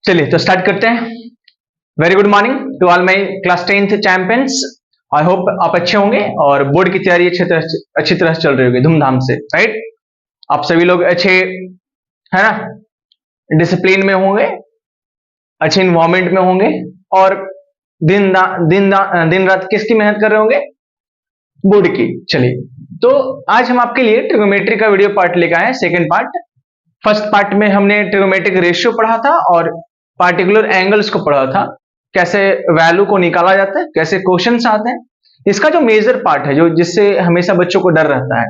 चलिए तो स्टार्ट करते हैं। Very good morning to all my class 10th champions. I hope आप अच्छे होंगे और बोर्ड की तैयारी अच्छी तरह से चल रही होगी, धूमधाम से, राइट। आप सभी लोग अच्छे, है ना, डिसिप्लिन में होंगे, अच्छे इन्वायरमेंट में होंगे और दिन रात किसकी मेहनत कर रहे होंगे? बोर्ड की। चलिए तो आज हम आपके लिए ट्रिग्नोमेट्री का वीडियो पार्ट लेकर आए हैं, सेकेंड पार्ट। फर्स्ट पार्ट में हमने ट्रिग्नोमेट्रिक रेशियो पढ़ा था और पार्टिकुलर एंगल्स को पढ़ा था, कैसे वैल्यू को निकाला जाता है, कैसे क्वेश्चंस आते हैं। इसका जो मेजर पार्ट है, जो जिससे हमेशा बच्चों को डर रहता है,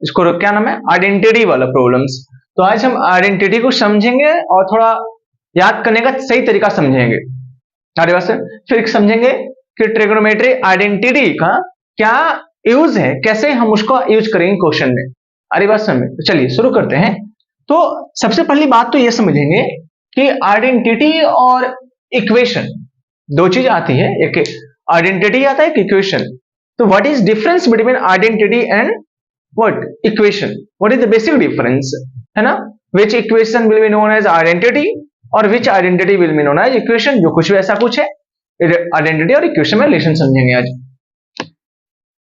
इसको क्या नाम है? आइडेंटिटी वाला प्रॉब्लम्स। तो आज हम आइडेंटिटी को समझेंगे और थोड़ा याद करने का सही तरीका समझेंगे। अरे बस फिर समझेंगे कि ट्रिग्नोमेट्री आइडेंटिटी का क्या यूज है, कैसे हम उसको यूज करेंगे क्वेश्चन में। अरे बात समझ। तो चलिए शुरू करते हैं। तो सबसे पहली बात तो ये समझेंगे कि आइडेंटिटी और इक्वेशन दो चीज आती है, एक आइडेंटिटी आता है, एक इक्वेशन। तो what is difference between identity and what equation? What is the basic difference, है ना? Which equation will be known as identity और which identity will be known as equation, जो कुछ भी ऐसा कुछ है। आइडेंटिटी और इक्वेशन में रिलेशन समझेंगे आज,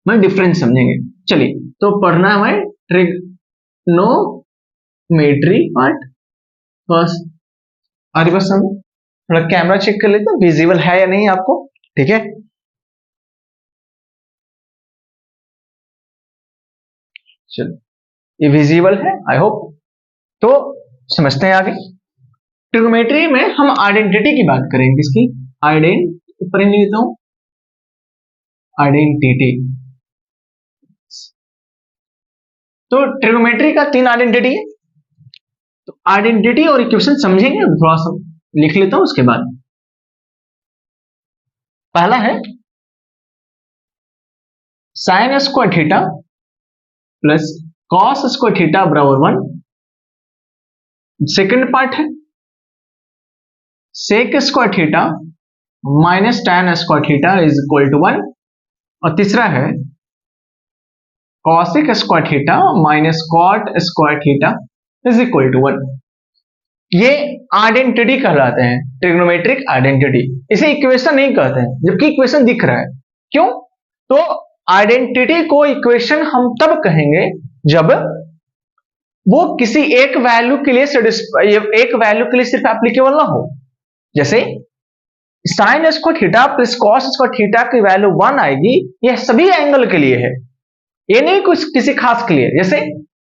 मैं डिफरेंस समझेंगे। चलिए तो पढ़ना है ट्रिग्नोमेट्री पार्ट फर्स्ट। आगे बस समझ, थोड़ा कैमरा चेक कर लेते हैं विजिबल है या नहीं आपको, ठीक है? चलो ये विजिबल है आई होप। तो समझते हैं आगे। ट्रिग्नोमेट्री में हम आइडेंटिटी की बात करेंगे, किसकी? ऊपर ही लिखता हूं, आइडेंटिटी। तो ट्रिग्नोमेट्री का 3 आइडेंटिटी है। तो आइडेंटिटी और इक्वेशन समझेंगे, थोड़ा सा लिख लेता हूं उसके बाद। पहला है sine square theta plus cos square theta बराबर 1। सेकेंड पार्ट है sec square theta minus tan square theta is equal to 1। और तीसरा है cosec square theta minus cot square theta is equal to 1। ये आइडेंटिटी कहलाते हैं, ट्रिग्नोमेट्रिक आइडेंटिटी। इसे equation नहीं कहते हैं, जबकि इक्वेशन दिख रहा है। क्यों? तो आइडेंटिटी को इक्वेशन हम तब कहेंगे जब वो किसी एक वैल्यू के लिए सिर्फ एप्लीकेबल ना हो। जैसे sign square theta plus cos square theta की वैल्यू 1 आएगी, यह सभी एंगल के लिए है, ये नहीं कुछ किसी खास के लिए। जैसे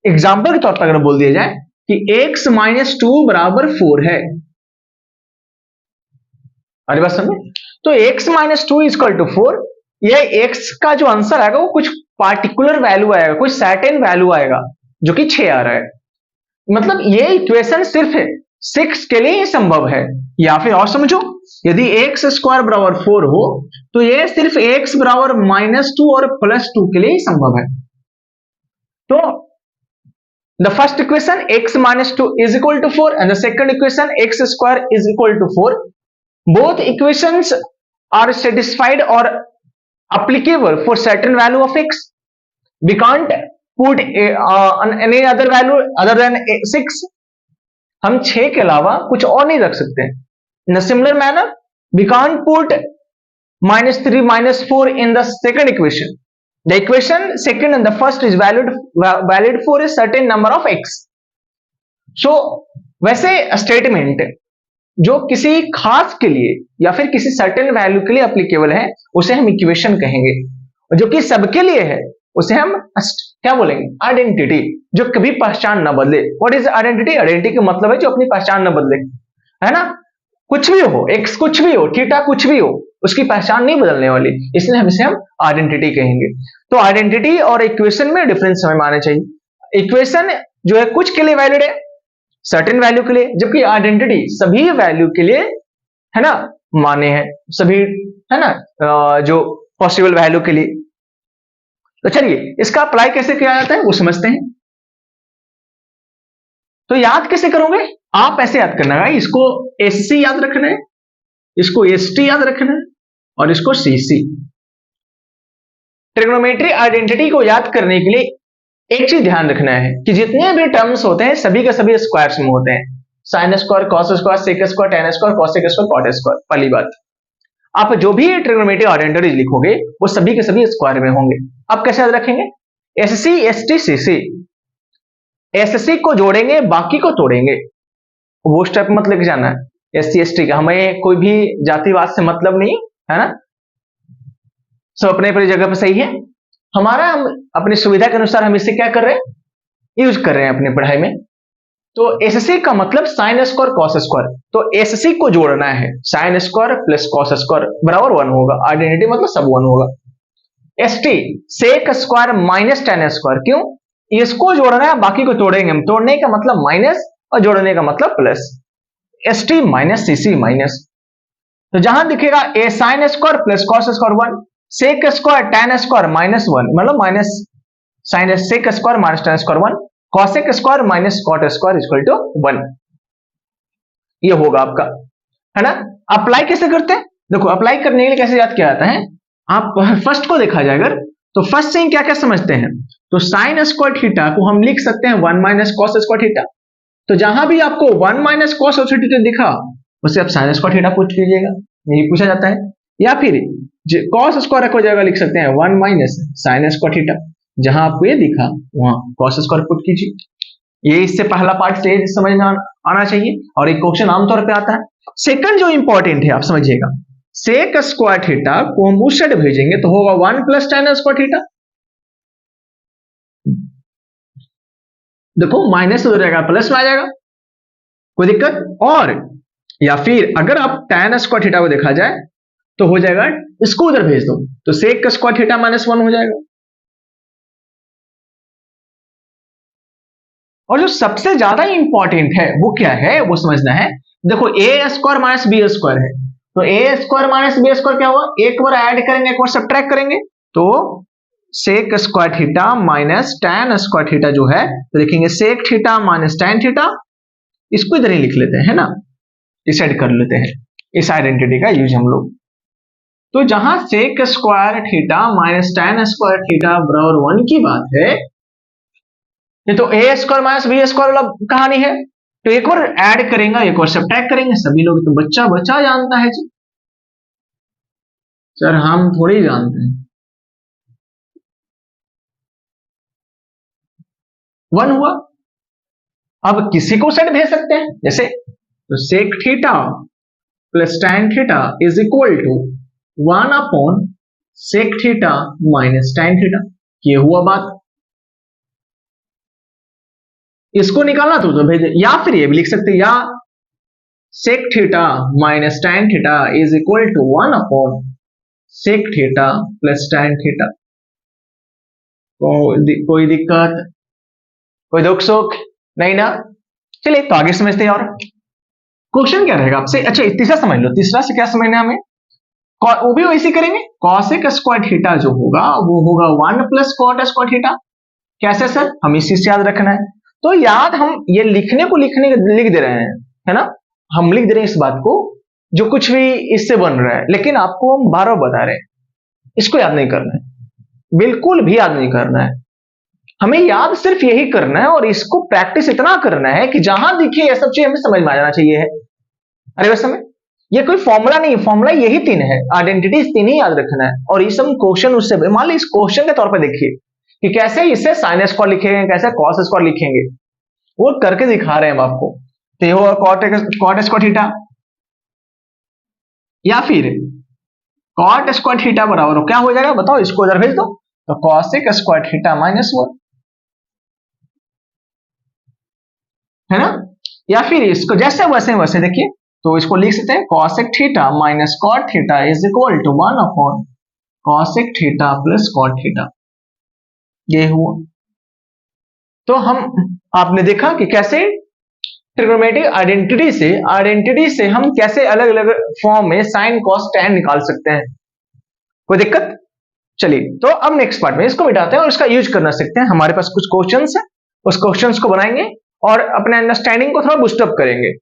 एग्जांपल के तौर पर अगर बोल दिया जाए कि x माइनस 2 बराबर 4 है, अरे बात समझे? तो x माइनस 2 इक्वल टू 4, यह x का जो आंसर आएगा वो कुछ पार्टिकुलर वैल्यू आएगा, कुछ सर्टेन वैल्यू आएगा, जो कि 6 आ रहा है। मतलब ये इक्वेशन सिर्फ 6 के लिए ही संभव है। या फिर और समझो, यदि x स्क्वायर बराबर 4 हो तो ये सिर्फ x बराबर माइनस 2 और प्लस 2 के लिए ही संभव है। तो the first equation x minus 2 is equal to 4 and the second equation x square is equal to 4. Both equations are satisfied or applicable for certain value of x. We can't put any other value other than 6. हम 6 के अलावा कुछ और नहीं रख सकते। In a similar manner, we can't put minus 3 minus 4 in the second equation. The equation second and the first is valid for a certain number of x. So वैसे statement जो किसी खास के लिए या फिर किसी सर्टेन वैल्यू के लिए एप्लीकेबल है, उसे हम इक्वेशन कहेंगे। और जो कि सबके लिए है, उसे हम क्या बोलेंगे? आइडेंटिटी, जो कभी पहचान न बदले। What is identity? आइडेंटिटी का मतलब है जो अपनी पहचान न बदले, है ना? कुछ भी हो, एक्स कुछ भी हो, थीटा कुछ भी हो, उसकी पहचान नहीं बदलने वाली, इसलिए हम इसे आइडेंटिटी कहेंगे। तो आइडेंटिटी और इक्वेशन में डिफरेंस हमें मानना चाहिए। इक्वेशन जो है कुछ के लिए वैलिड है, सर्टेन वैल्यू के लिए, जबकि आइडेंटिटी सभी वैल्यू के लिए, है ना, माने हैं सभी, है ना, जो पॉसिबल वैल्यू के लिए। तो चलिए इसका अप्लाई कैसे किया जाता है वो समझते हैं। तो याद कैसे करोगे? आप ऐसे याद करना है, इसको एससी याद रखना है, इसको एसटी याद रखना है और इसको सीसी। ट्रिग्नोमेट्री आइडेंटिटी को याद करने के लिए एक चीज ध्यान रखना है कि जितने भी टर्म्स होते हैं सभी के सभी स्क्वायर्स में होते हैं। Sine square, cos square, sec square, tan square, cosec square, cot square. पहली बात, आप जो भी ट्रिग्नोमेट्रिक आइडेंटिटीज लिखोगे वो सभी के सभी स्क्वायर में होंगे। अब कैसे याद रखेंगे? S C S T C C, S C को जोड़ेंगे बाकी को तोड़ेंगे, वो स्टेप मत लेके जाना है। एस सी एस टी का हमें कोई भी जातिवाद से मतलब नहीं है ना, सब अपने अपनी जगह पर सही है। हमारा हम अपनी सुविधा के अनुसार हम इसे क्या कर रहे हैं, यूज कर रहे हैं अपनी पढ़ाई में। तो एससी का मतलब साइन स्क्वायर कॉस स्क्वायर, तो एससी को जोड़ना है, sine square plus cos square बराबर 1 होगा, आइडेंटिटी मतलब सब 1 होगा। S T sec square minus tan square, क्यों? इसको जोड़ना है बाकी को तोड़ेंगे हम, तोड़ने का मतलब माइनस और जोड़ने का मतलब plus, S T minus C C minus. तो जहां दिखेगा a sine square plus cos square 1, sec square tan square minus 1 मतलब minus sine sec square minus tan square 1, cosec square minus cot square equal to 1, ये होगा आपका, है ना। Apply कैसे करते हैं? देखो अप्लाई करने के लिए कैसे याद किया जाता है, आप फर्स्ट को देखा जाए अगर, तो फर्स्ट से क्या क्या समझते हैं, तो साइन स्क्वायर थीटा को हम लिख सकते हैं 1 माइनस कॉस स्क्वायर थीटा। तो जहां भी आपको 1 माइनस कॉस स्क्वायर थीटा दिखा उसे आप साइन स्क्वायर थीटा पुट कीजिएगा, यही पूछा जाता है। या फिर कॉस स्क्वायर को जगह लिख सकते हैं 1 माइनस साइन स्क्वायर थीटा, जहां आपको ये दिखा वहां कॉस स्क्वायर पुट कीजिए। ये इससे पहला पार्ट से समझ में आना चाहिए, और एक क्वेश्चन आमतौर पे आता है। सेकंड जो इंपॉर्टेंट है आप समझिएगा, सेक स्क्वायर थीटा को हम उस साइड भेजेंगे तो होगा 1 प्लस tan स्क्वायर थीटा, देखो माइनस हो जाएगा प्लस में आ जाएगा, कोई दिक्कत? और या फिर अगर आप tan स्क्वायर थीटा को देखा जाए तो हो जाएगा, इसको उधर भेज दो तो सेक स्क्वायर थीटा माइनस 1 हो जाएगा। और जो सबसे ज्यादा इंपॉर्टेंट है वो क्या है वो समझना है। देखो ए स्क्वायर माइनस बी स्क्वायर है, तो A square minus B square क्या हुआ, एक बार ऐड करेंगे एक बार सब्ट्रैक्ट करेंगे, तो sec square theta minus tan square theta जो है, तो लिखेंगे sec theta minus tan theta, इसको इधर ही लिख लेते हैं, है ना, इस साइड कर लेते हैं, इस आइडेंटिटी का यूज हम लोग। तो जहां sec square theta minus tan square theta बराबर 1 की बात है, ये तो A square minus B square वाला कहानी है, तो एक बार ऐड करेंगे एक बार सब्ट्रैक्ट करेंगे, सभी लोग तो बच्चा बच्चा जानता है जी, सर हम थोड़ी जानते हैं। 1 हुआ, अब किसी को साइड भेज सकते हैं जैसे, तो sec theta plus tan theta is equal to 1 upon sec theta minus tan theta, ये हुआ बात। इसको निकालना तो भेजे, या फिर ये भी लिख सकते हैं, या sec theta minus tan theta is equal to 1 upon sec theta plus tan theta. कोई दिक्कत, कोई दुख सुख नहीं ना? चलिए तो आगे समझते हैं। और क्वेश्चन क्या रहेगा आपसे, अच्छा तीसरा समझ लो, तीसरा से क्या समझना है हमें, वो भी वैसे करेंगे, कॉसेक स्क्वायर थीटा जो होगा वो होगा 1 प्लस कॉट स्क्वायर थीटा। कैसे सर, हम इसी से याद रखना है, तो याद हम ये लिखने को लिख दे रहे हैं, है ना, हम लिख दे रहे हैं इस बात को जो कुछ भी इससे बन रहा है, लेकिन आपको हम बार बार बता रहे हैं, इसको याद नहीं करना है, बिल्कुल भी याद नहीं करना है, हमें याद सिर्फ यही करना है, और इसको प्रैक्टिस इतना करना है कि जहां दिखे ये सब चीज हमें समझ में आ जाना चाहिए है। अरे वैसे में ये कोई फॉर्मूला नहीं, फॉर्मूला यही 3 है, आइडेंटिटी 3 ही याद रखना है, और ये सब क्वेश्चन उससे, मान लो इस क्वेश्चन के तौर पर देखिए कि कैसे इसे साइन स्क्वायर लिखेंगे, कैसे कॉस स्क्वायर लिखेंगे, वो करके दिखा रहे हैं हम आपको। तो ये होगा कॉट स्क्वायर थीटा, या फिर कॉट स्क्वायर थीटा बराबर हो क्या हो जाएगा बताओ, इसको इधर भेज दो तो कॉसेक स्क्वायर थीटा माइनस 1, है ना। या फिर इसको जैसे वैसे वैसे देखिए, तो इसको लिख सकते हैं cosec theta minus cot theta is equal to 1 upon cosec theta plus cot theta, ये हुआ। तो हम आपने देखा कि कैसे ट्रिग्नोमेट्रिक आइडेंटिटी से हम कैसे अलग अलग फॉर्म में साइन कॉस टैन निकाल सकते हैं, कोई दिक्कत? चलिए तो अब नेक्स्ट पार्ट में इसको मिटाते हैं और इसका यूज करना सीखते हैं। हमारे पास कुछ क्वेश्चंस है, उस क्वेश्चंस को बनाएंगे और अपने अंडरस्टैंडिंग को थोड़ा बूस्टअप करेंगे।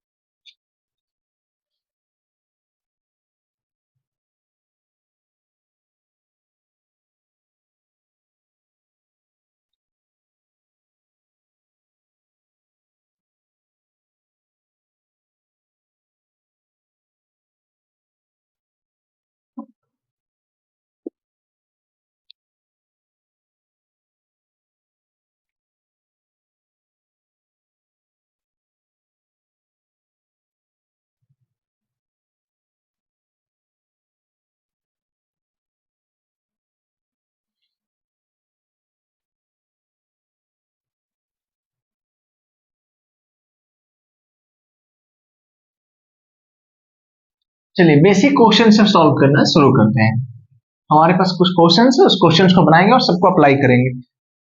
चलिए बेसिक क्वेश्चन से सॉल्व करना शुरू करते हैं। हमारे पास कुछ क्वेश्चन है, उस क्वेश्चन को बनाएंगे और सबको अप्लाई करेंगे।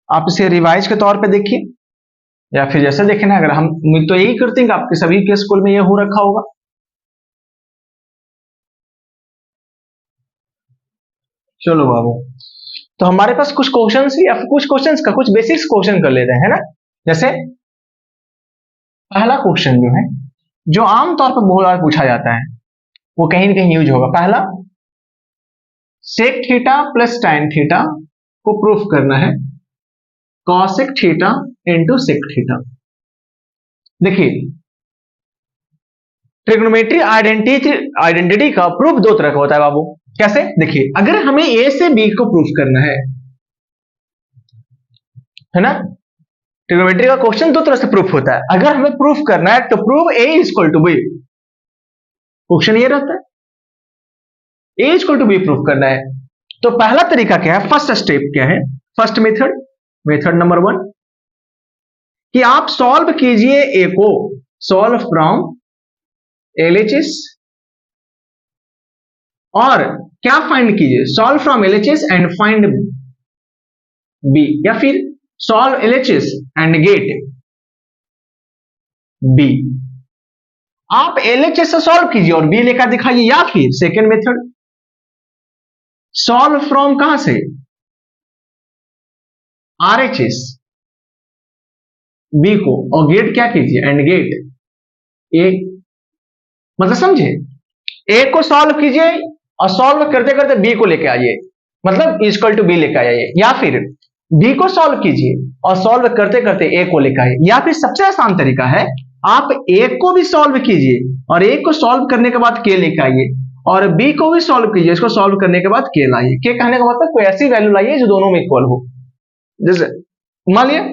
आप इसे रिवाइज के तौर पे देखिए या फिर जैसे देखें ना, अगर हम उम्मीद तो यही करते हैं कि आपके सभी के स्कूल में ये हो रखा होगा। चलो बाबू, तो हमारे पास कुछ क्वेश्चन या फिर कुछ क्वेश्चन का कुछ बेसिक्स क्वेश्चन कर लेते हैं, है ना। जैसे पहला क्वेश्चन जो है, जो आमतौर पर बहुत बार पूछा जाता है, वो कहीं ना कहीं यूज होगा। पहला, sec theta plus tan theta को प्रूफ करना है cosec theta into sec theta. देखिए, ट्रिग्नोमेट्री आइडेंटिटी का प्रूफ दो तरह का होता है बाबू। कैसे? देखिए, अगर हमें ए से बी को प्रूफ करना है ना, ट्रिग्नोमेट्री का क्वेश्चन दो तरह से प्रूफ होता है। अगर हमें प्रूफ करना है तो prove A equal to B, question ये रहता है, A equal to B proof करना है। तो पहला तरीका क्या है, फर्स्ट स्टेप क्या है, फर्स्ट मेथड नंबर 1, कि आप सॉल्व कीजिए ए को, सॉल्व फ्रॉम एलएचएस, और क्या फाइंड कीजिए, solve from LHS and find B, या फिर solve LHS and get B. आप एलएचएस से सॉल्व कीजिए और बी लेकर दिखाइए, या फिर सेकेंड मेथड, सॉल्व फ्रॉम कहां से, आरएचएस बी को, और गेट क्या कीजिए, एंड गेट ए। मतलब समझे, ए को सॉल्व कीजिए और सॉल्व करते करते बी को लेके आइए, मतलब इक्वल टू बी लेके आइए, या फिर बी को सॉल्व कीजिए और सॉल्व करते करते ए को लेके आइए, या फिर सबसे आसान तरीका है, आप ए को भी सॉल्व कीजिए और ए को सॉल्व करने के बाद के लेके आइए, और बी को भी सॉल्व कीजिए, इसको सॉल्व करने के बाद के लाइए। के कहने का मतलब कोई ऐसी वैल्यू लाइए जो दोनों में इक्वल हो। जैसे मान लिया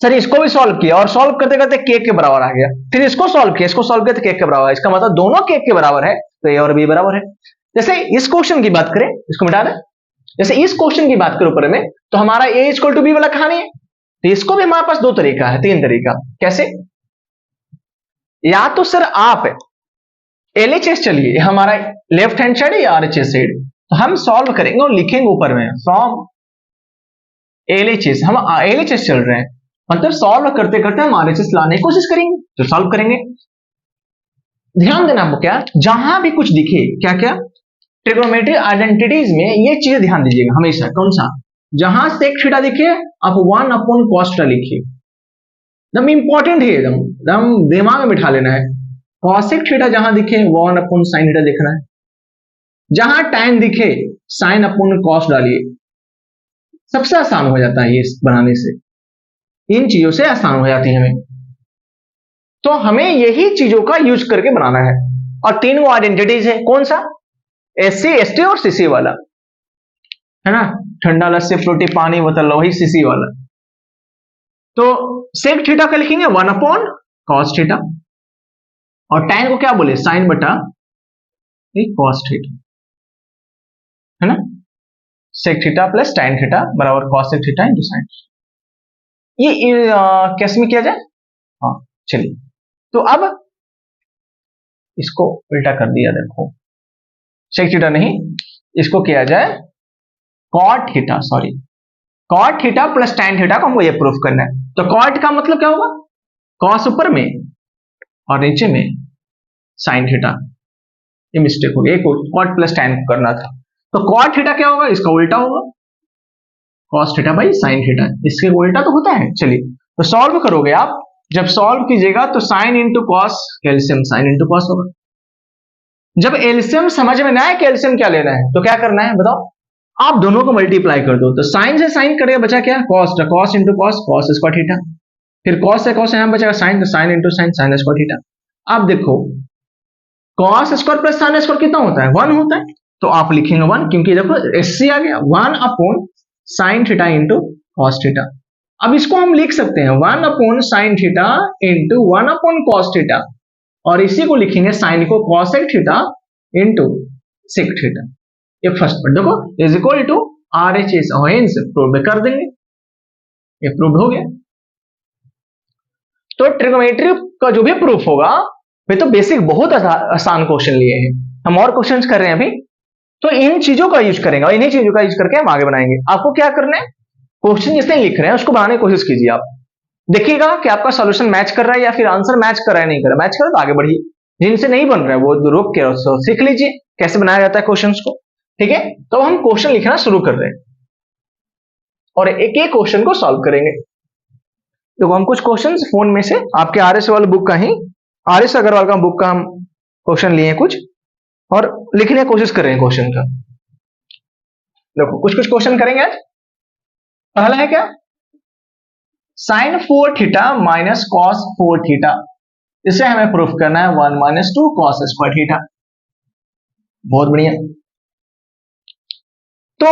सर इसको भी सॉल्व किया और सॉल्व करते करते के बराबर आ गया, फिर इसको सॉल्व किया, इसको सॉल्व किया तो के बराबर है, इसका मतलब दोनों के बराबर है, तो ए और बी बराबर है। जैसे इस क्वेश्चन की बात करें, इसको मिटा दें, जैसे इस क्वेश्चन की बात करें ऊपर में, तो हमारा ए इक्वल टू बी वाला कहानी है, तो इसको भी हमारे पास दो तरीका है, तीन तरीका। कैसे? या तो सर आप एलएचएस, चलिए हमारा लेफ्ट हैंड साइड या आरएचएस साइड, तो हम सॉल्व करेंगे और लिखेंगे ऊपर में फ्रॉम एलएचएस, हम एलएचएस चल रहे हैं, मतलब सॉल्व करते करते हम आरएचएस लाने की कोशिश करेंगे, तो सॉल्व करेंगे। ध्यान देना आपको, क्या जहां भी कुछ दिखे, क्या क्या ट्रिग्नोमेट्री आइडेंटिटीज में ये चीज ध्यान दीजिएगा हमेशा, कौन सा, जहां सेक थीटा दिखे आप 1 अपॉन cos थीटा लिखिए, एकदम इंपॉर्टेंट है, एकदम दिमाग में बिठा लेना है। कॉसेक थीटा जहां दिखे 1 अपॉन साइन थीटा देखना है, जहां tan दिखे साइन अपॉन cos डालिए, सबसे आसान हो जाता है ये बनाने से, इन चीजों से आसान हो जाती है हमें, तो हमें यही चीजों का यूज करके बनाना है। और तीन वो आइडेंटिटीज है, कौन सा, एससी एसटी और सीसी वाला, है ना, ठंडा लस्सी फ्रूटी पानी बोतल, वही सीसी वाला। तो सेक थीटा का लिखेंगे 1 अपॉन cos थीटा, और tan को क्या बोले, साइन बटा cos थीटा, है ना, sec theta plus tan theta बराबर cos थीटा इंटू साइन। ये कैसे में किया जाए, हाँ चलिए, तो अब इसको उल्टा कर दिया, देखो सेक थीटा नहीं, इसको किया जाए cot theta, sorry cot theta plus tan theta को हमको ये प्रूफ करना है। तो cot का मतलब क्या होगा, cos ऊपर में और नीचे में sin थीटा, ये मिस्टेक हो गई, cot प्लस tan करना था, तो cot थीटा क्या होगा, इसका उल्टा होगा cos theta by sin theta, इसके उल्टा तो होता है। चलिए, तो सॉल्व करोगे आप, जब सॉल्व कीजिएगा तो sine into cos, LCM sine into cos होगा। जब एलसीएम समझ में ना आए कि एलसीएम क्या लेना है, तो क्या करना है बताओ, आप दोनों को मल्टीप्लाई कर दो, तो साइन से साइन करेगा, बचा क्या, cos, cos into cos, cos square theta, फिर कॉस से कॉस यहां बचेगा साइन, तो sine into sine, sign square theta. आप देखो cos square plus sine square कितना होता है, 1 होता है, तो आप लिखेंगे 1, क्योंकि देखो एससी आ गया, 1 upon sine theta into cos theta. अब इसको हम लिख सकते हैं 1 upon sine theta into 1 upon cos theta, और इसी को लिखेंगे साइन को cosec theta into sec theta. ये फर्स्ट पार्ट देखो, is equal to RHS, prove कर देंगे, ये प्रूव हो गया। तो ट्रिग्नोमेट्री का जो भी प्रूफ होगा वे तो बेसिक बहुत आसान क्वेश्चन लिए हैं, हम और क्वेश्चंस कर रहे हैं अभी, तो इन चीजों का यूज करेंगे और इन्हीं चीजों का यूज करके हम आगे बनाएंगे। आपको क्या करना है, क्वेश्चन जिसने लिख रहे हैं उसको बनाने की कोशिश कीजिए। आप देखिएगा कि आपका सॉल्यूशन मैच कर रहा है या फिर आंसर मैच कर रहा है, नहीं कर रहा, मैच कर रहा है तो आगे बढ़िए, जिनसे नहीं बन रहा है वो रुक के सीख लीजिए कैसे बनाया जाता है क्वेश्चन को। ठीक है, तो हम क्वेश्चन लिखना शुरू कर रहे हैं और एक एक क्वेश्चन को सॉल्व करेंगे। तो हम कुछ क्वेश्चन फोन में से आपके आरएस वाले बुक का ही, आरएस अग्रवाल का बुक का हम क्वेश्चन लिए कुछ और लिखने की कोशिश कर रहे हैं क्वेश्चन का। देखो कुछ कुछ क्वेश्चन करेंगे आज। पहला है क्या, sine 4 theta minus cos 4 theta, इसे हमें प्रूफ करना है 1 माइनस 2 कॉस स्क्वायर थीटा। बहुत बढ़िया। तो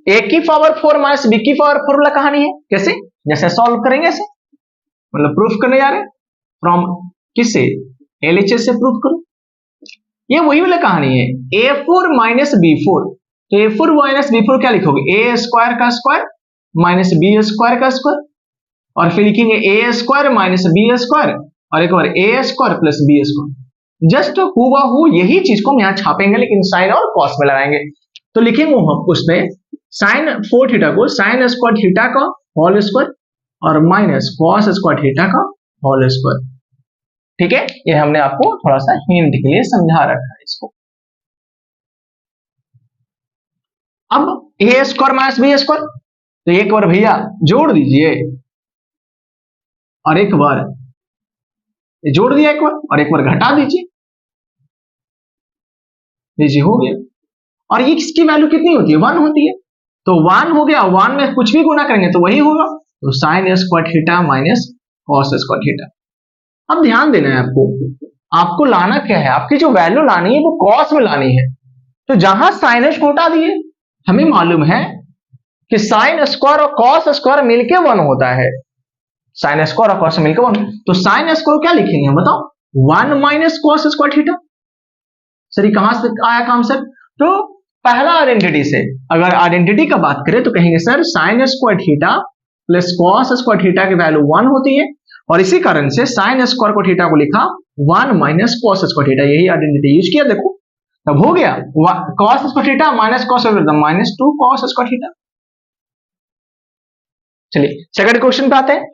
a की पावर 4 माइनस b की पावर 4 वाला कहानी है, कैसे, जैसे सॉल्व करेंगे ऐसे, मतलब प्रूफ करने जा रहे हैं फ्रॉम किससे, LHS से प्रूफ करो। ये वही वाला कहानी है, a4 माइनस b4, तो a4 माइनस b4 क्या लिखोगे, a स्क्वायर का स्क्वायर माइनस b स्क्वायर का स्क्वायर, और फिर लिखेंगे a square minus b square और एक बार a square plus b square. Just हुबहू यही चीज को हम यहाँ छापेंगे लेकिन साइन और कॉस में लगाएंगे। तो लिखेंगे हम उसमें साइन 4 थीटा को साइन स्क्वायर थीटा का होल स्क्वायर और माइनस कॉस स्क्वायर थीटा का होल स्क्वायर। ठीक है, ये हमने आपको थोड़ा सा हिंट के लिए समझा रखा है इसको। अब a square minus b square, तो एक बार भैया जोड़ दीजिए और एक बार जोड़ दिया एक बार और एक बार घटा दीजिए, लीजिए हो गया। और ये किसकी वैल्यू कितनी होती है, 1 होती है, तो 1 हो गया, 1 में कुछ भी गुना करेंगे तो वही होगा, तो sign square theta minus cos square theta. अब ध्यान देना है आपको, आपको लाना क्या है, आपकी जो वैल्यू लानी है वो कॉस में लानी है। तो जहां साइनस को हटा दिए, हमें मालूम है कि साइन स्क्वायर और कॉस स्क्वायर मिलके 1 होता है, साइन स्क्वायर और कॉस मिलकर 1, तो साइन स्क्वायर क्या लिखेंगे बताओ, 1 minus cos square theta. Sir ये कहां से आया कॉन्सेप्ट, तो पहला आइडेंटिटी से, अगर आइडेंटिटी का बात करें तो कहेंगे sir sign square theta plus cos square theta की वैल्यू 1 होती है, और इसी कारण से साइन स्क्वायर को थीटा को लिखा 1 माइनस कॉस स्क्वायर थीटा, यही आइडेंटिटी यूज किया। देखो तब हो गया cos square theta minus cos minus 2 cos square theta. चलिए सेकंड क्वेश्चन पे आते हैं।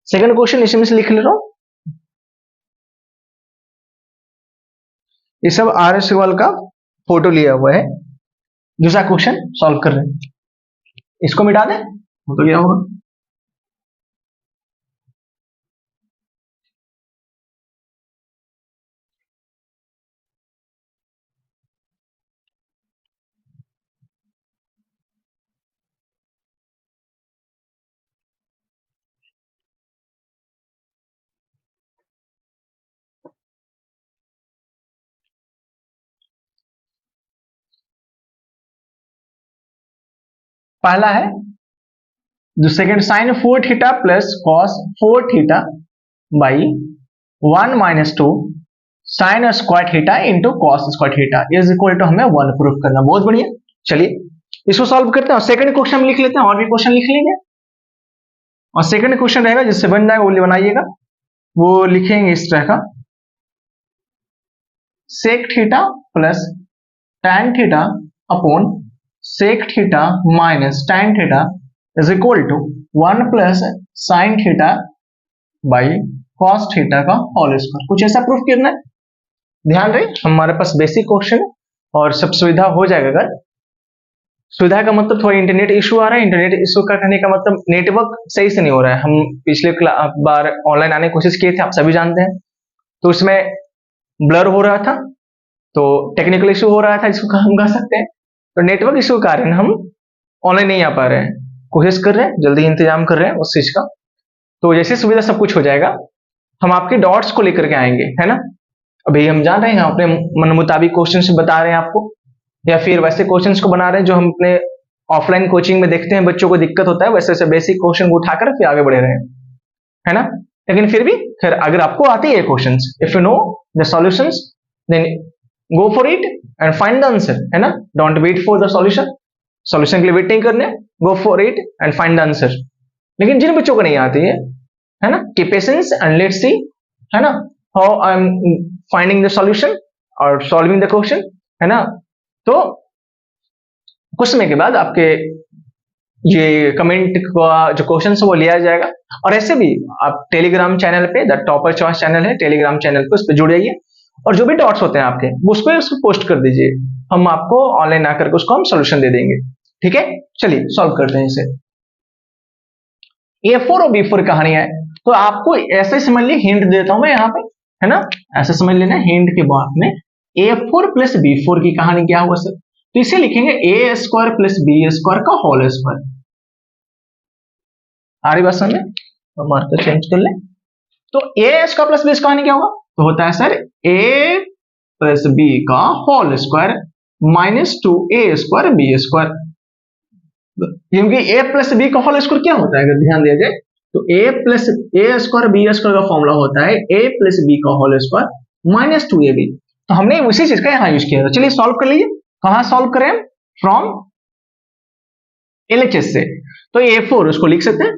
सेकंड क्वेश्चन इसमें से लिख ले रहा हूं, ये सब आरएस अग्रवाल का फोटो लिया हुआ है। दूसरा क्वेश्चन सॉल्व कर रहे हैं, इसको मिटा दें तो क्या होगा, पहला है जो second sine 4 theta plus cos 4 theta by 1 minus 2 sine square theta into cos square theta is equal to हमें 1 प्रूफ करना। बहुत बढ़िया, चलिए इसको सॉल्व करते हैं और सेकंड क्वेश्चन हम लिख लेते हैं, और भी क्वेश्चन लिख लेंगे और सेकंड क्वेश्चन रहेगा जिससे बन जाएगा वो बनाइएगा। वो लिखेंगे इस तरह का, sec theta plus tan theta upon sec theta minus tan theta is equal to 1 plus sine theta by cos theta का होल स्क्वायर। कुछ ऐसा प्रूफ करना है, ध्यान रहे हमारे पास बेसिक क्वेश्चन और सब सुविधा हो जाएगा। अगर सुविधा का मतलब थोड़ा इंटरनेट इशू आ रहा है, इंटरनेट इशू का कहने का मतलब नेटवर्क सही से नहीं हो रहा है। हम पिछले बार ऑनलाइन आने की कोशिश किए थे, आप सभी जानते हैं, तो उसमें ब्लर हो रहा था, तो टेक्निकल इशू हो रहा था, इसको हम कह सकते हैं। तो नेटवर्क इशू के कारण हम ऑनलाइन नहीं आ पा रहे हैं, कोशिश कर रहे हैं, जल्दी इंतजाम कर रहे हैं उस चीज का। तो जैसे सुविधा सब कुछ हो जाएगा हम आपके डॉट्स को लेकर के आएंगे, है ना। अभी हम जान रहे हैं, अपने मन मुताबिक क्वेश्चन बता रहे हैं आपको, या फिर वैसे क्वेश्चंस को बना रहे हैं जो हम अपने ऑफलाइन कोचिंग में देखते हैं बच्चों को दिक्कत होता है, वैसे वैसे बेसिक क्वेश्चन को उठाकर फिर आगे बढ़े रहे हैं, है ना। लेकिन फिर भी फिर अगर आपको आते हैं question, if you know the solutions then go for it and find the answer, है ना। Don't wait for the solution, solution के लिए वेट नहीं करने, go for it and find the answer. लेकिन जिन बच्चों को नहीं आती है ना, की पेशेंस एंड लेट्स सी, है ना, how I am finding the solution और सॉल्विंग द क्वेश्चन, है ना। तो कुछ समय के बाद आपके ये कमेंट का जो क्वेश्चन है वो लिया जाएगा। और ऐसे भी आप टेलीग्राम चैनल पे, द टॉपर चॉइस चैनल है टेलीग्राम चैनल पे, उस पर जुड़ जाइए और जो भी डॉट्स होते हैं आपके उसको पोस्ट कर दीजिए, हम आपको ऑनलाइन आकर के उसको हम सोल्यूशन दे देंगे, ठीक है। चलिए सॉल्व करते हैं इसे। A4 और B4 कहानी है, तो आपको ऐसे समझ लीजिए, हिंट देता हूं मैं यहाँ पे, है ना, ऐसे समझ लेना हिंट के बाद में A4 प्लस B4 की कहानी क्या हुआ सर, तो इसे लिखेंगे ए स्क्वायर प्लस बी स्क्वायर का होल स्क्वायर। आ रही बात समझ में, तो मार्कर चेंज कर ले। तो ए स्क्वायर प्लस बी कहानी क्या होगा, तो होता है सर ए प्लस बी का whole square minus 2a square B square. क्योंकि a प्लस बी का होल स्क्वायर क्या होता है अगर ध्यान दिया जाए, तो a plus A square B square का फॉर्मूला होता है a प्लस बी का होल स्क्वायर माइनस 2ab। तो हमने उसी चीज का यहां यूज किया। तो चलिए सॉल्व कर लीजिए। कहां सॉल्व करें, फ्रॉम एलएचएस से। तो A4 उसको लिख सकते हैं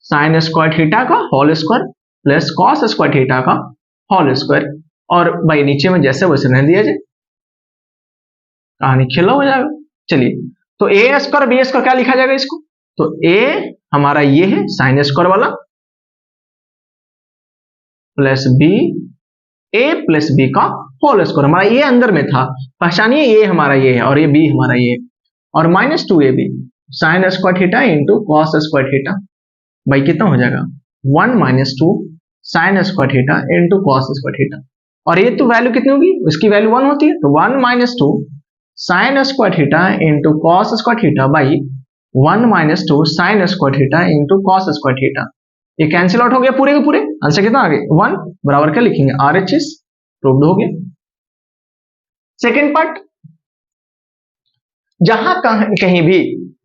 साइन स्क्वायर थीटा का whole square plus cos square theta का होल स्क्वायर, और भाई नीचे में जैसे वैसे रहने दिया जाए, कहानी खेला हो जाएगा। चलिए, तो ए स्क्वायर बी स्क्वायर क्या लिखा जाएगा इसको, तो ए हमारा ये है साइन स्क्वायर वाला प्लस बी ए प्लस बी का होल स्क्वायर, हमारा ये अंदर में था, पहचानिए ये हमारा ये है और ये बी हमारा ये, और minus 2ab sign square theta into cos square theta, भाई कितना हो जाएगा 1 minus 2 sine square theta into cos square theta, और ये तो वैल्यू कितनी होगी, इसकी वैल्यू 1 होती है, तो 1 minus 2 sine square theta into cos square theta by 1 minus 2 sine square theta into cos square theta. ये कैंसिल आउट हो गया पूरे के पूरे, आंसर कितना आ गया 1 बराबर क्या लिखेंगे RHS, प्रूव्ड हो गया। सेकेंड पार्ट, जहां कहीं भी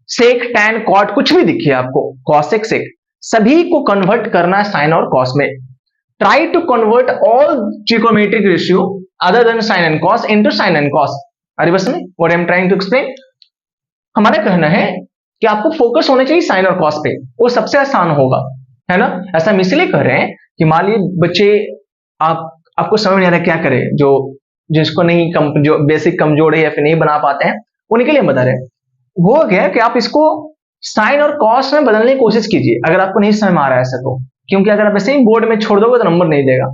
सेक टैन कॉट कुछ भी दिखिए आपको, कॉसेक सेक, सभी को कन्वर्ट करना है साइन और कॉस में। Try to convert all trigonometric ratio other than sine and cos into sine and cos. अरे बस में what I am trying to explain, हमारा कहना है कि आपको फोकस होना चाहिए साइन और कॉस पे, वो सबसे आसान होगा, है ना। ऐसा हम इसलिए कह रहे हैं कि मान लीजिए बच्चे आपको समझ नहीं आ रहा क्या करें, जो जिसको नहीं जो बेसिक कमजोर है या फिर नहीं बना पाते हैं, उन्हीं के लिए बता रहे हैं। वो क्या है कि आप इसको साइन और कॉस में बदलने की कोशिश कीजिए अगर आपको नहीं समझ में आ रहा है ऐसा, तो क्योंकि अगर आप ऐसे ही बोर्ड में छोड़ दोगे तो नंबर नहीं देगा।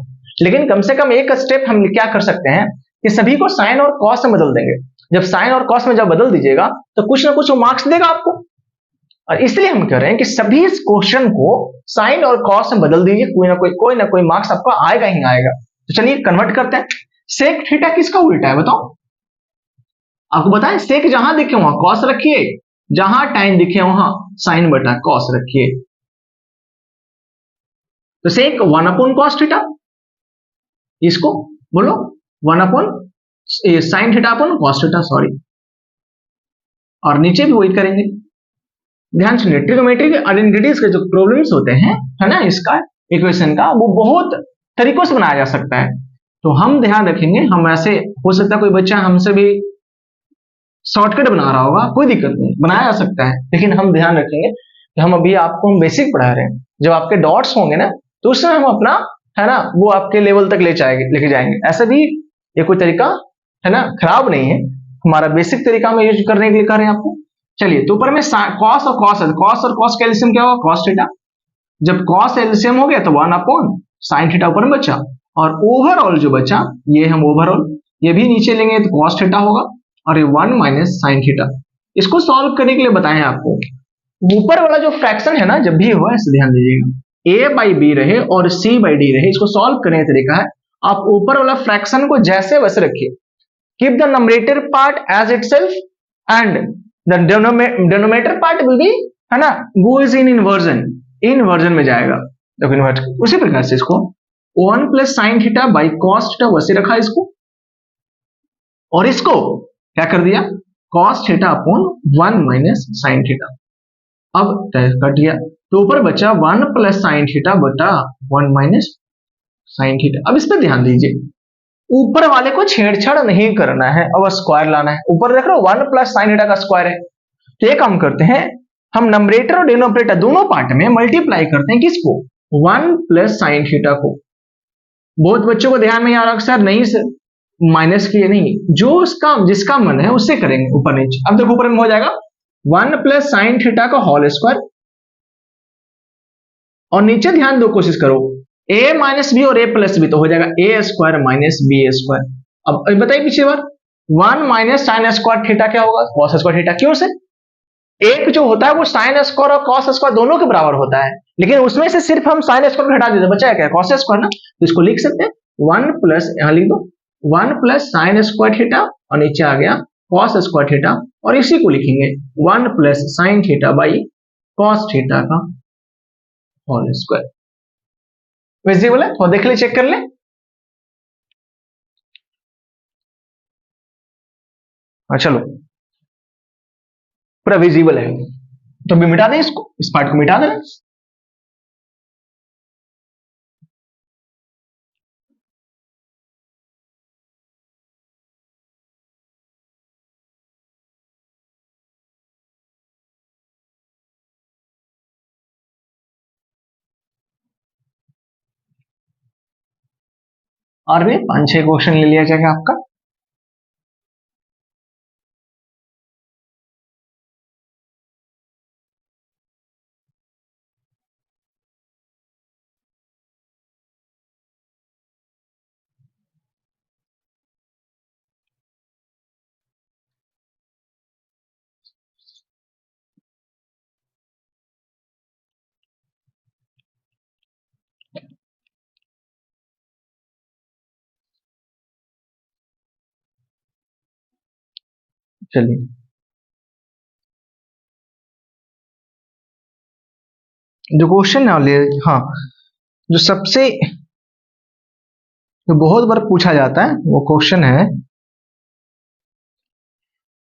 लेकिन कम से कम एक स्टेप हम क्या कर सकते हैं कि सभी को साइन और कॉस में बदल देंगे। जब साइन और कॉस में जब बदल दीजिएगा तो कुछ ना कुछ वो मार्क्स देगा आपको, और इसलिए हम कह रहे हैं कि सभी इस क्वेश्चन को साइन और कॉस में बदल दीजिए, कोई ना कोई मार्क्स आपको आएगा ही आएगा। तो चलिए कन्वर्ट करते हैं। सेक थीटा किसका उल्टा है बताओ, आपको बताएं, सेक जहां दिखे वहां कॉस रखिए, जहां टाइम दिखे वहां साइन बटा कॉस रखिए। तो सेक 1 अपॉन कॉस थीटा, इसको बोलो 1 upon sine theta upon cos theta, sorry, और नीचे भी वही करेंगे। ध्यान सुनिए, ट्रिगोनोमेट्रिक आइडेंटिटीज के जो प्रॉब्लम्स होते हैं, है ना, इसका इक्वेशन का, वो बहुत तरीकों से बनाया जा सकता है। तो हम ध्यान रखेंगे, हम ऐसे, हो सकता है कोई बच्चा हमसे भी शॉर्टकट बना रहा होगा, कोई दिक्कत नहीं, बनाया जा सकता है, लेकिन हम ध्यान रखेंगे कि हम अभी आपको बेसिक पढ़ा रहे हैं। जब आपके डॉट्स होंगे ना तो उसमें हम अपना, है ना, वो आपके लेवल तक लेके जाएंगे। ऐसे भी ये कोई तरीका, है ना, खराब नहीं है, हमारा बेसिक तरीका में यूज करने के लिए कर रहे हैं आपको। चलिए, तो ऊपर में कॉस और कॉस है, कॉस और कॉस का एलसीएम क्या होगा, कॉस थीटा। जब कॉस एलसीएम हो गया तो 1 अपॉन साइन थीटा ऊपर में बचा, और ओवरऑल जो बचा ये हम ओवरऑल ये भी नीचे लेंगे तो कॉस थीटा होगा, और ये 1 माइनस साइन थीटा। इसको सॉल्व करने के लिए बताएं आपको, ऊपर वाला जो फ्रैक्शन है ना, जब भी हुआ ऐसे ध्यान दीजिएगा, a बाई बी रहे और c बाई डी रहे, इसको सॉल्व करने का तरीका है, आप ऊपर वाला फ्रैक्शन को जैसे वैसे रखिए, keep the numerator part as itself and the denominator part will be, है ना, गोज इन इनवर्जन में जाएगा। देखो इन्वर्ट, उसी प्रकार से इसको 1 plus sine theta by cos theta वैसे रखा इसको, और इसको क्या कर दिया, cos theta upon 1 minus sine theta. अब कट गया, तो ऊपर बचा 1 प्लस साइन थीटा बटा 1 माइनस साइन थीटा। अब इस पर ध्यान दीजिए, ऊपर वाले को छेड़छाड़ नहीं करना है, अब स्क्वायर लाना है। ऊपर देख रहे हो 1 प्लस साइन थीटा का स्क्वायर है, तो ये काम करते हैं हम नंबरेटर और डिनोमिनेटर दोनों पार्ट में मल्टीप्लाई करते हैं किसको, 1 प्लस साइन थीटा को। बहुत बच्चों को ध्यान में आ रहा सर नहीं सर माइनस के लिए नहीं, जो उसका जिसका मन है उससे करेंगे ऊपर नीचे। अब देखो ऊपर में हो जाएगा 1 प्लस साइन थीटा का होल स्क्वायर, और नीचे ध्यान दो कोशिश करो a माइनस बी और a प्लस बी, तो हो जाएगा a square minus B square. अब बताइए पीछे बार 1 माइनस साइन स्क्वायर थीटा क्या होगा, कॉस स्क्वायर थीटा। क्यों से, एक जो होता है वो साइन स्क्वायर और कॉस स्क्वायर दोनों के बराबर होता है, लेकिन उसमें से सिर्फ हम साइन स्क्वायर को हटा देते, बचा क्या, कॉस स्क्वायर ना। तो इसको लिख सकते हैं 1 प्लस, यहां लिख दो 1 प्लस साइन स्क्वायर थीटा, और नीचे आ गया कॉस स्क्वायर थीटा, और इसी को लिखेंगे 1 plus sine theta by cos theta का होल स्क्वायर। विजिबल है तो देख ले, चेक कर ले। चलो पूरा विजिबल है, तो भी मिटा दें इसको, इस पार्ट को मिटा दें। और भी 5-6 क्वेश्चन ले लिया जाएगा आपका। चलिए जो क्वेश्चन है ले, हाँ जो सबसे जो बहुत बार पूछा जाता है वो क्वेश्चन है,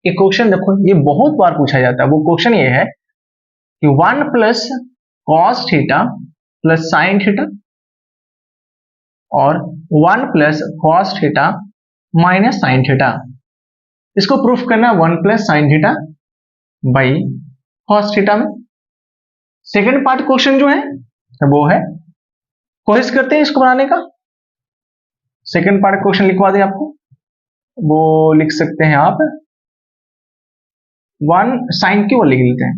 ये क्वेश्चन देखो ये बहुत बार पूछा जाता है। वो क्वेश्चन ये है कि 1 plus cos theta plus sine theta और 1 plus cos theta minus sine theta, इसको प्रूफ करना 1 plus sine theta by cos theta में। सेकंड पार्ट क्वेश्चन जो है वो है, कोशिश करते हैं इसको बनाने का। सेकंड पार्ट क्वेश्चन लिखवा दें आपको, वो लिख सकते हैं आप 1 साइन क्यू लिख लेते हैं,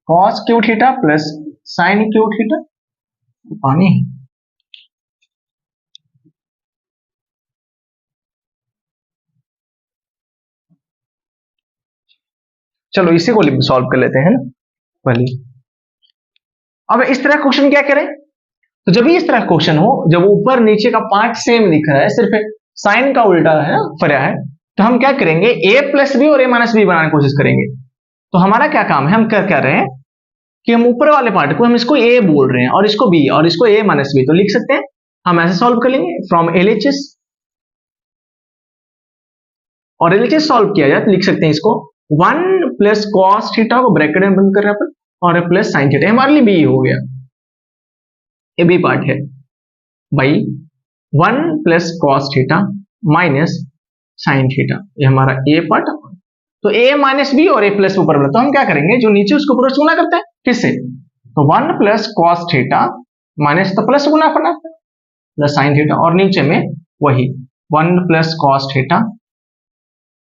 cos Q theta plus sign Q theta, पानी है। चलो इसी को सॉल्व कर लेते हैं ना पहले। अब इस तरह क्वेश्चन क्या करें, तो जब भी इस तरह क्वेश्चन हो, जब ऊपर नीचे का पार्ट सेम दिख रहा है, सिर्फ साइन का उल्टा है फर्या है, तो हम क्या करेंगे a प्लस बी और a माइनस बी बनाने की कोशिश करेंगे। तो हमारा क्या काम है, हम क्या कह रहे हैं कि हम ऊपर वाले पार्ट को हम इसको a बोल रहे हैं और इसको b और इसको a माइनस बी, तो लिख सकते हैं हम ऐसे सॉल्व कर लेंगे फ्रॉम LHS, और LHS सॉल्व किया जाए तो लिख सकते हैं इसको 1 प्लस कॉस थीटा को ब्रैकेट में बंद कर रहे हैं और प्लस साइन थीटा, हमारे लिए b हो गया, ये b पार्ट है by 1 plus cos theta minus sine theta, ये हमारा a पार्ट। तो a माइनस बी और a प्लस ऊपर वाला, तो हम क्या करेंगे जो नीचे उसको पूरा गुना करते हैं किससे, तो 1 प्लस कॉस थीटा माइनस तो प्लस गुना करना प्लस साइन थीटा, और नीचे में वही 1 प्लस कॉस थीटा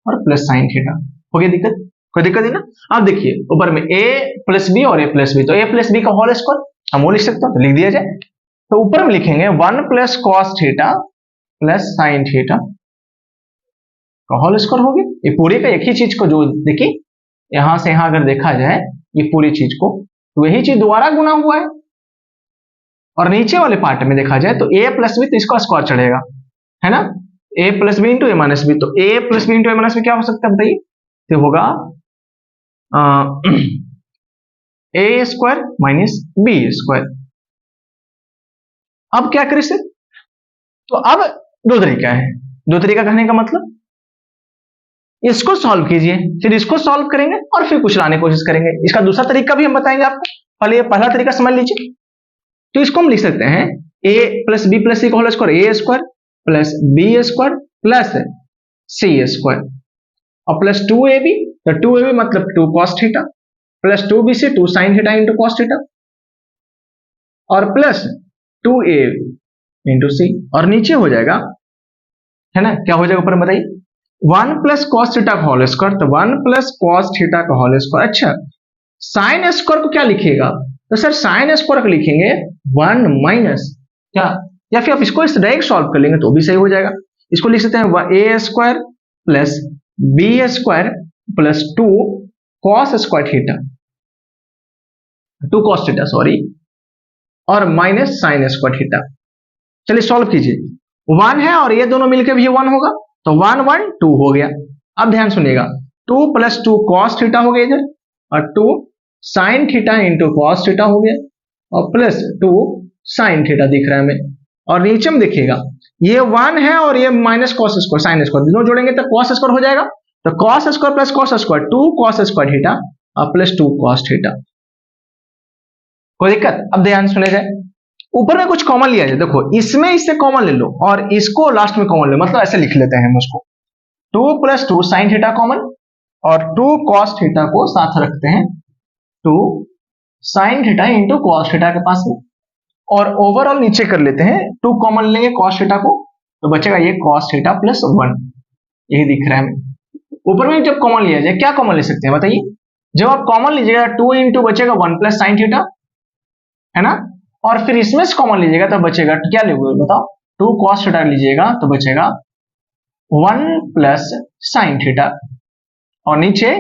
और प्लस साइन थीटा। हो गया दिक्कत, कोई दिक्कत नहीं ना। अब देखिए ऊपर में a प्लस बी और a प्लस बी, तो a प्लस बी का होल स्क्वायर हम वो लिख सकते हैं, तो लिख दिया जाए। तो ऊपर में लिखेंगे 1 plus cos theta plus sine theta का होल स्क्वायर हो गया। ये पूरे का एक ही चीज को जो देखिए यहां से यहां अगर देखा जाए ये पूरी चीज को, तो वही चीज दोबारा गुना हुआ है। और नीचे वाले पार्ट में देखा जाए तो a प्लस बी, तो इसका स्क्वायर चढ़ेगा है ना, a plus B into A minus B, तो a plus B into A minus B क्या हो सकता है बताइए, तो होगा a square minus B square. अब क्या करें सर, तो अब दो तरीका है, दो तरीका कहने का मतलब इसको सॉल्व कीजिए, फिर इसको सॉल्व करेंगे और फिर कुछ लाने की कोशिश करेंगे। इसका दूसरा तरीका भी हम बताएंगे आपको, पहले ये पहला तरीका समझ लीजिए। तो इसको हम लिख सकते हैं A plus B plus C का whole square A square plus B square plus C square और प्लस 2ab, तो 2ab मतलब 2 cos theta plus 2bc 2 sin theta into cos theta और प्लस 2a इंटू सी और नीचे हो जाएगा, है ना, क्या हो जाएगा ऊपर बताइए, 1 प्लस कॉस थीटा का होल स्क्वायर, तो 1 प्लस कॉस थीटा का होल स्क्वायर। अच्छा, साइन स्क्वायर को क्या लिखिएगा, तो सर साइन स्क्वायर को लिखेंगे 1 माइनस क्या, या फिर आप इसको इस डायरेक्ट सॉल्व कर लेंगे तो भी सही हो जाएगा। इसको लिख सकते हैं A square plus B square plus 2 cos square theta, 2 cos theta sorry, और माइनस साइन स्क्वायर थीटा। चलिए सॉल्व कीजिए, 1 है और ये दोनों मिलकर भी 1 होगा, तो 1 1 2 हो गया। अब ध्यान सुनिएगा, 2 प्लस 2 कॉस थीटा हो गया इधर और 2 sign theta into cos theta हो गया और प्लस 2 साइन थीटा दिख रहा है हमें। और नीचे में देखिएगा ये 1 है और ये minus cos square sine square दोनों जोड़ेंगे तो कॉस स्क्वायर हो जाएगा, तो cos square plus cos square 2 cos square theta और प्लस 2 कॉस थीटा। कोई दिक्कत? अब ध्यान सुने जाए, ऊपर में कुछ कॉमन लिया जाए, देखो इसमें इससे कॉमन ले लो और इसको लास्ट में कॉमन ले, मतलब ऐसे लिख लेते हैं हम उसको, 2 प्लस 2 साइन थीटा कॉमन और 2 कॉस थीटा को साथ रखते हैं, 2 sign theta into cos theta के पास में, और ओवरऑल नीचे कर लेते हैं, 2 कॉमन लेंगे कॉस थीटा को तो बचेगा ये कॉस थीटा प्लस 1, यही दिख रहा है हमें। ऊपर में जब कॉमन लिया जाए क्या कॉमन ले सकते हैं बताइए, जब आप कॉमन लीजिएगा 2 इंटू बचेगा 1 प्लस साइन थीटा, है ना, और फिर इसमें से कॉमन लीजिएगा तो बचेगा क्या लोगे बताओ, 2 cos थीटा लीजिएगा तो बचेगा 1 प्लस साइन थीटा और नीचे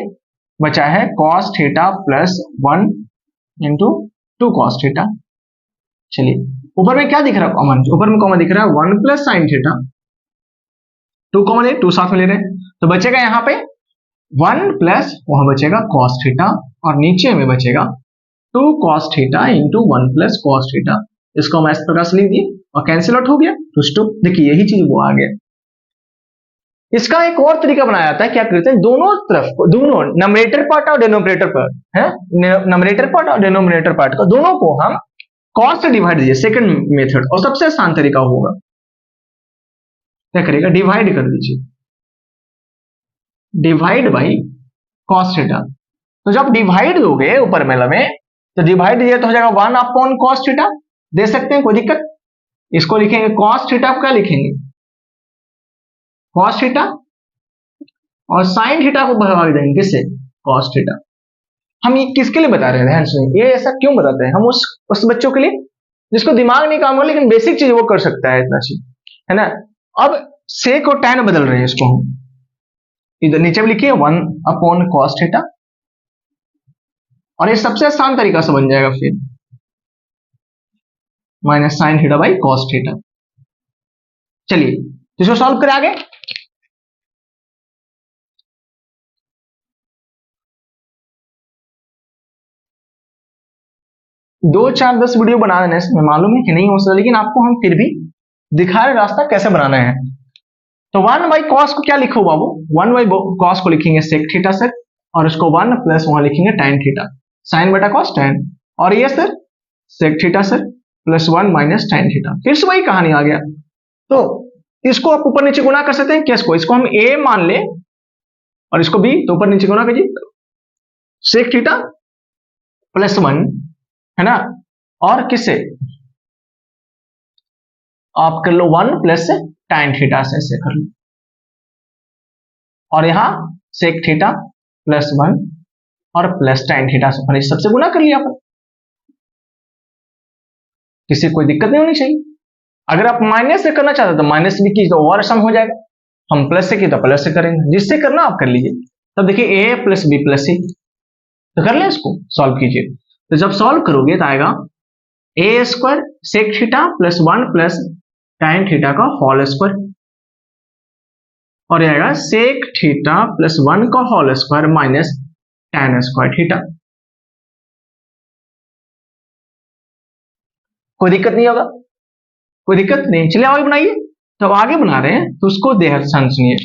बचा है cos theta plus 1 into 2 cos theta. चलिए ऊपर में क्या दिख रहा है कॉमन, ऊपर में कॉमन दिख रहा है 1 प्लस साइन थीटा, 2 कॉमन है 2 साथ में ले रहे हैं तो बचेगा यहाँ पे 1 प्लस वहां बचेगा cos थीटा और नीचे में बचेगा 2 cos theta into 1 plus cos theta. इसको हम इस प्रकार से लिख दिए और कैंसिल आउट हो गया, तो देखिए यही चीज वो आ गया। इसका एक और तरीका बनाया जाता है, क्या करते हैं दोनों तरफ दोनों नमरेटर पार्ट और डिनोमिनेटर पार्ट है, नमरेटर पार्ट और डिनोमिनेटर पार्ट को दोनों को हम cos से डिवाइड दीजिए, सेकंड मेथड, और सबसे आसान तरीका होगा क्या करेगा, डिवाइड कर दीजिए, डिवाइड बाई cos थीटा। तो जब डिवाइड दोगे ऊपर में तो डिवाइड दिया तो हो जाएगा 1 अपॉन cos थीटा, दे सकते हैं कोई दिक्कत, इसको लिखेंगे cos थीटा को क्या लिखेंगे cos थीटा और sin थीटा को भाग देंगे किससे cos थीटा। हम ये किसके लिए बता रहे हैं, ध्यान सुनिए, ये ऐसा क्यों बताते हैं हम उस बच्चों के लिए जिसको दिमाग नहीं काम कर लेकिन बेसिक चीज वो कर सकता है, इतना चीज है ना। अब सेक और tan बदल रहे हैं, इसको हम इधर नीचे में लिखिए 1 अपॉन cos थीटा और ये सबसे आसान तरीका से बन जाएगा फिर minus sign theta by cos theta. चलिए इसको सॉल्व करें आगे। 2 4 10 वीडियो बना देने से मालूम है कि नहीं हो सकता, लेकिन आपको हम फिर भी दिखा रहे रास्ता कैसे बनाना है। तो 1 बाई कॉस को क्या लिखो बाबू, 1 बाई कॉस को लिखेंगे सेक थीटा सर, और इसको 1 प्लस वहां लिखेंगे tan थीटा, साइन बटा कॉस tan, और ये sir sec theta sir plus 1 minus tan theta, फिर से वही कहानी आ गया। तो इसको आप ऊपर नीचे गुना कर सकते हैं, किसको, इसको हम a मान ले और इसको b, तो ऊपर नीचे गुना कीजिए, सेक थीटा प्लस 1 है ना, और किससे आप कर लो 1 प्लस tan थीटा से ऐसे कर लो, और यहां सेक थीटा प्लस 1 और प्लस tan थीटा से इस सबसे गुना कर लिया अपन, किसी कोई दिक्कत नहीं होनी चाहिए। अगर आप माइनस से करना चाहते हो तो माइनस भी कीजिए तो और आसान हो जाएगा, हम प्लस से किए तो प्लस से करेंगे, जिससे करना आप कर लीजिए। तब देखिए a प्लस बी प्लस सी, तो कर ले इसको सॉल्व कीजिए, तो जब सॉल्व करोगे तो आएगा a square sec theta plus 1 plus tan theta का होल स्क्वायर, और आएगा सेक थीटा प्लस 1 का whole square minus tan square theta. कोई दिक्कत नहीं होगा, कोई दिक्कत नहीं। चलिए आगे बनाइए, तो आगे बना रहे हैं तो उसको ध्यान सुनिए,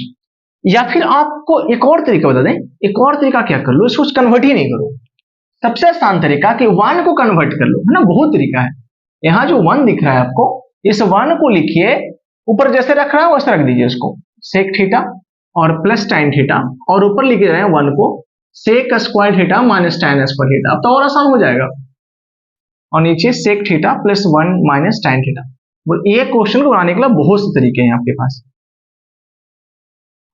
या फिर आपको एक और तरीका बता दें, एक और तरीका क्या कर लो, इसको कन्वर्ट ही नहीं करो, सबसे आसान तरीका कि 1 को कन्वर्ट कर लो, है ना, बहुत तरीका है। यहां जो 1 दिख रहा है आपको इस 1 को लिखिए, ऊपर जैसे रख रहा है वैसे रख दीजिए उसको, सेक थीटा और प्लस tan थीटा, और ऊपर लिख रहे हैं 1 को sec square theta minus tan square theta. अब तो और आसान हो जाएगा, और नीचे sec theta plus 1 minus tan theta. ये क्वेश्चन को बनाने के लिए बहुत से तरीके हैं आपके पास,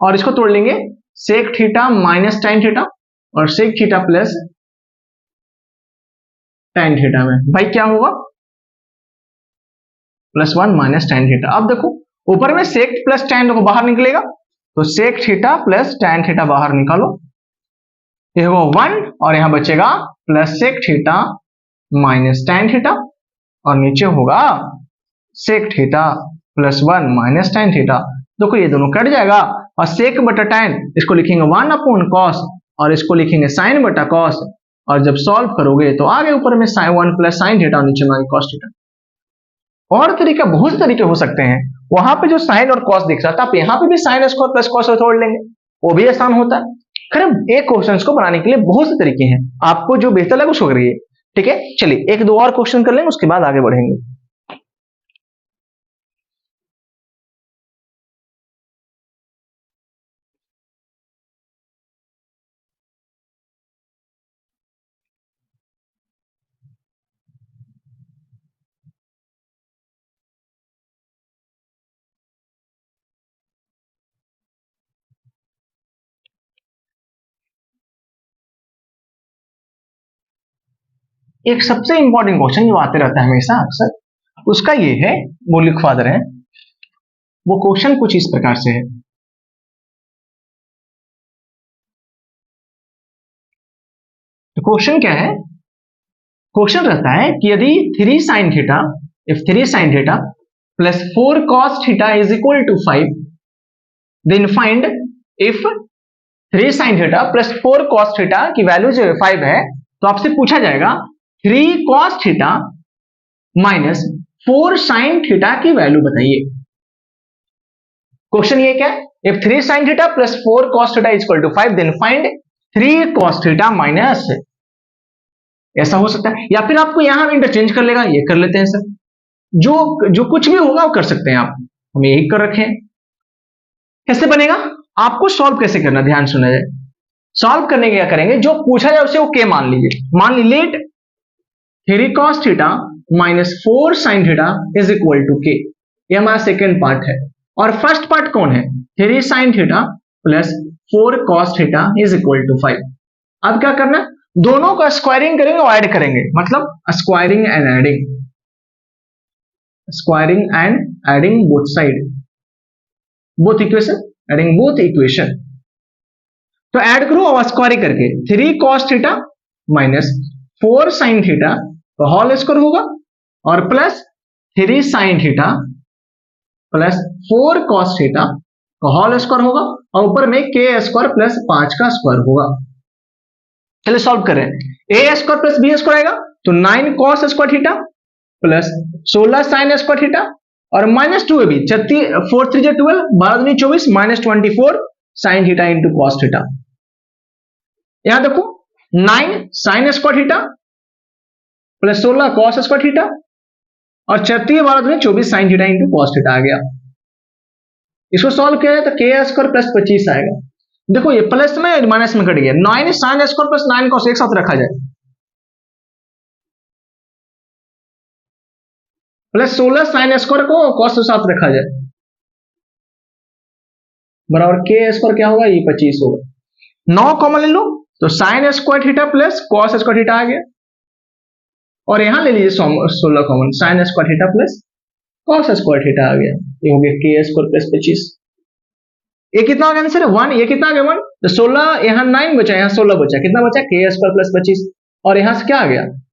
और इसको तोड़ लेंगे, sec theta minus tan theta और sec theta plus tan theta में भाई क्या होगा, प्लस 1 माइनस tan थीटा। अब देखो ऊपर में सेक प्लस tan को बाहर निकलेगा, तो sec theta plus tan theta बाहर निकालो, ये होगा 1 और यहां बचेगा plus sec theta minus tan theta, और नीचे होगा sec theta plus 1 minus tan theta. देखो ये दोनों कट जाएगा, और सेक बटा tan इसको लिखेंगे 1 अपॉन कॉस, और इसको लिखेंगे साइन बटा कॉस, और जब सॉल्व करोगे तो आगे ऊपर में साइन 1 प्लस साइन थीटा और नीचे में कॉस थीटा। और तरीका, बहुत से तरीके हो सकते हैं, वहां पे जो साइन और कॉस दिख रहा था, आप यहाँ पे भी साइन स्क्वायर प्लस कॉस तोड़ लेंगे, वो भी आसान होता है। खैर एक क्वेश्चन को बनाने के लिए बहुत से तरीके हैं, आपको जो बेहतर लगे उसको करिए, ठीक है। चलिए एक दो और क्वेश्चन कर लेंगे, उसके बाद आगे बढ़ेंगे। एक सबसे इंपॉर्टेंट क्वेश्चन जो आते रहता है हमेशा अक्सर, उसका ये है, वो लिखवा दे रहे हैं, वो क्वेश्चन कुछ इस प्रकार से है। तो क्वेश्चन क्या है, क्वेश्चन रहता है कि यदि 3 sin theta, if 3 sin theta plus 4 cos theta is equal to 5, then find if 3 sin theta plus 4 cos theta की वैल्यू जो 5 है, तो आपसे पूछा जाएगा 3 cos theta minus 4 sin theta की वैल्यू बताइए। क्वेश्चन ये क्या है, if 3 sin theta plus 4 cos theta is equal to 5, then find 3 cos theta minus, ऐसा हो सकता है, या फिर आपको यहां इंटरचेंज कर लेगा, ये कर लेते हैं सर, जो जो कुछ भी होगा वो कर सकते हैं आप, हम यही कर रखे हैं। कैसे बनेगा, आपको सॉल्व कैसे करना, ध्यान सुना जाए। सॉल्व करने के क्या करेंगे, जो पूछा जाए उसे वो के मान लीजिए, मान ली let 3 cos theta minus 4 sin theta is equal to K, ये हमारा सेकेंड पार्ट है, और फर्स्ट पार्ट कौन है, 3 sin theta plus 4 cos theta is equal to 5। अब क्या करना, दोनों का स्क्वायरिंग करेंगे और ऐड करेंगे, मतलब squaring and adding, squaring and adding both side, both equation, adding both equation. तो ऐड करो और स्क्वायरिंग करके 3 cos theta minus 4 sin theta तो होल स्क्वायर होगा, और plus 3 sin theta plus 4 cos theta तो होल स्क्वायर होगा, और ऊपर में के स्क्वायर प्लस 5 का स्क्वायर होगा। चलिए सॉल्व करें, A square plus B square आएगा, तो 9 cos square theta plus 16 sin square theta, और माइनस 2 भी 4 3 12, 12 दूनी 24 minus 24 sin theta into cos theta. यहां देखो 9 sin square theta plus 16 cos square theta, और 36 12 दूनी 24 sin theta into cos theta आ गया। इसको सॉल्व किया तो के स्क्वायर प्लस 25 आएगा। देखो ये प्लस में माइनस में कट गया, 9 sin स्क्वायर प्लस 9 cos एक साथ रखा जाए, प्लस 16 sin स्क्वायर को cos के साथ रखा जाए, बराबर के स्क्वायर क्या होगा, ये 25 होगा। 9 कॉमन ले लो तो sin square theta plus cos square theta आ गया, और यहां ले लीजिए 16 common, sin square theta plus cos square theta आ गया, ये हो गया के स्क्वायर प्लस 25। ये कितना आ गया आंसर, 1, ये कितना आ गया 1, तो 16 यहां 9 बचा, यहां 16 बचा, कितना बचा के स्क्वायर प्लस 25, और यहां से क्या आ गया